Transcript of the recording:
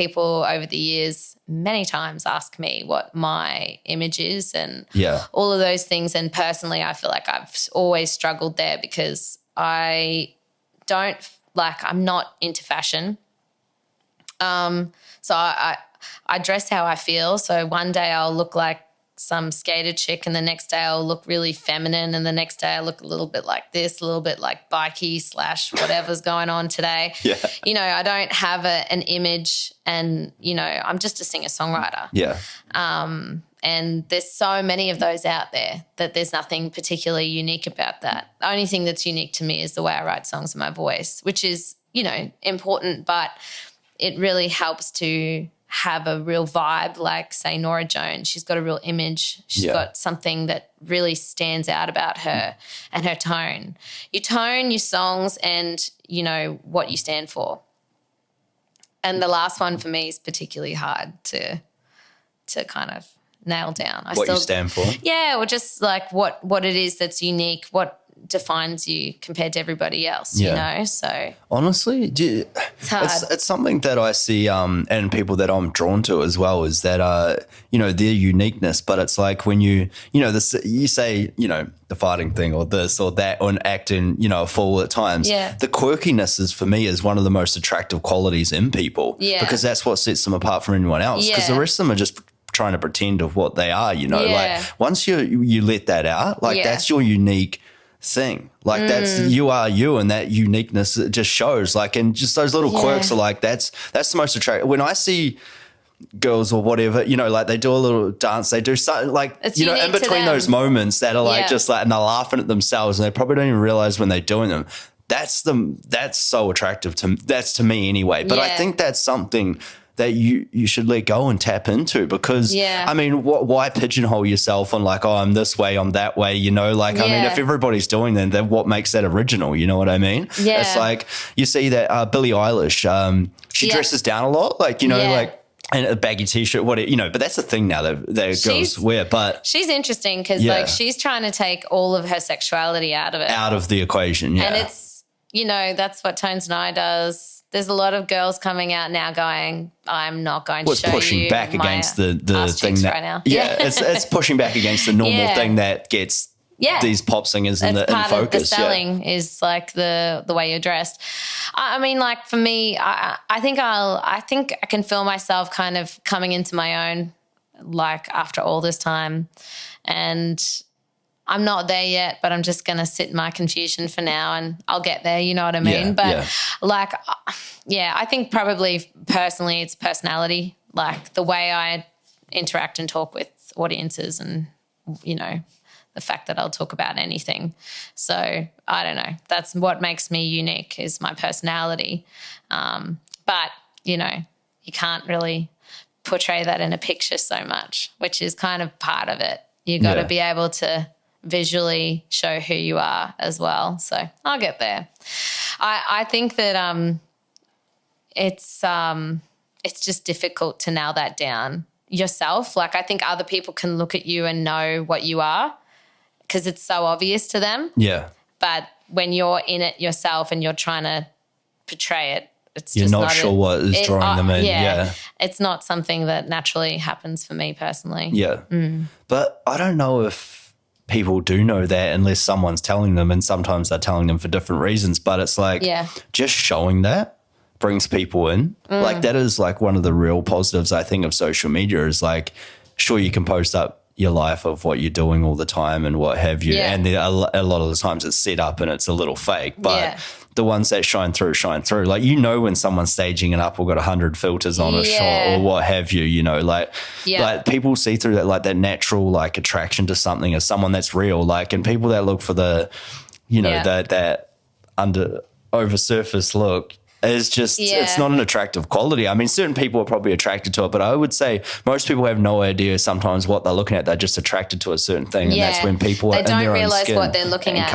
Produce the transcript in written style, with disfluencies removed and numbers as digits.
people over the years many times ask me what my image is and all of those things. And personally, I feel like I've always struggled there because I'm not into fashion. So I dress how I feel. So one day I'll look like some skater chick and the next day I'll look really feminine and the next day I look a little bit like this, a little bit like bikey / whatever's going on today. Yeah. You know, I don't have an image and, you know, I'm just a singer-songwriter. Yeah. And there's so many of those out there that there's nothing particularly unique about that. The only thing that's unique to me is the way I write songs and my voice, which is, you know, important, but it really helps to have a real vibe, like, say, Norah Jones. She's got a real image. She's got something that really stands out about her and her tone. You tone your songs and, you know, what you stand for. And the last one for me is particularly hard to kind of nail down. What you stand for? Yeah, or just like what it is that's unique, what defines you compared to everybody else, you know? So honestly, it's hard. It's something that I see and people that I'm drawn to as well is that, you know, their uniqueness. But it's like when you say, you know, the fighting thing or this or that or acting, you know, a fool at times. Yeah. The quirkiness is for me is one of the most attractive qualities in people because that's what sets them apart from anyone else because the rest of them are just trying to pretend of what they are, you know, like once you let that out, like that's your unique thing, like that's you are you, and that uniqueness it just shows, like, and just those little quirks are like that's the most attractive. When I see girls or whatever, you know, like they do a little dance, they do something like it's you know in between those moments that are like just like and they're laughing at themselves and they probably don't even realize when they're doing them. That's so attractive to me anyway. But I think that's something that you should let go and tap into because, I mean, why pigeonhole yourself on like, oh, I'm this way, I'm that way, you know? Like, I mean, if everybody's doing that, then what makes that original? You know what I mean? Yeah. It's like you see that Billie Eilish, she dresses down a lot, like, you know, like, and a baggy T-shirt, whatever, you know, but that's the thing now that girls wear. But she's interesting because, like, she's trying to take all of her sexuality out of it. Out of the equation, And it's, you know, that's what Tones and I does. There's a lot of girls coming out now going, I'm not going to show you pushing back against the thing that right now. it's pushing back against the normal thing that gets these pop singers in focus. Part of the selling is like the way you're dressed. I mean, like for me, I think I can feel myself kind of coming into my own, like after all this time, and I'm not there yet, but I'm just going to sit in my confusion for now and I'll get there, you know what I mean? Like, I think probably personally it's personality, like the way I interact and talk with audiences and, you know, the fact that I'll talk about anything. So I don't know. That's what makes me unique is my personality. But, you know, you can't really portray that in a picture so much, which is kind of part of it. You got to be able to visually show who you are as well. So I'll get there. I think that it's just difficult to nail that down yourself. Like I think other people can look at you and know what you are because it's so obvious to them. Yeah. But when you're in it yourself and you're trying to portray it, you're just not sure what is drawing them in. Yeah. It's not something that naturally happens for me personally. Yeah. But I don't know if people do know that unless someone's telling them, and sometimes they're telling them for different reasons, but it's like just showing that brings people in. Like that is like one of the real positives I think of social media is like, sure, you can post up your life of what you're doing all the time and what have you. And a lot of the times it's set up and it's a little fake, but the ones that shine through. Like, you know, when someone's staging it up or got 100 filters on a shot or what have you, you know, like people see through that, like that natural, like attraction to something as someone that's real, like, and people that look for the, you know, that over surface look, is just it's not an attractive quality. I mean, certain people are probably attracted to it, but I would say most people have no idea sometimes what they're looking at. They're just attracted to a certain thing, and that's when people are in their own skin what they're looking at.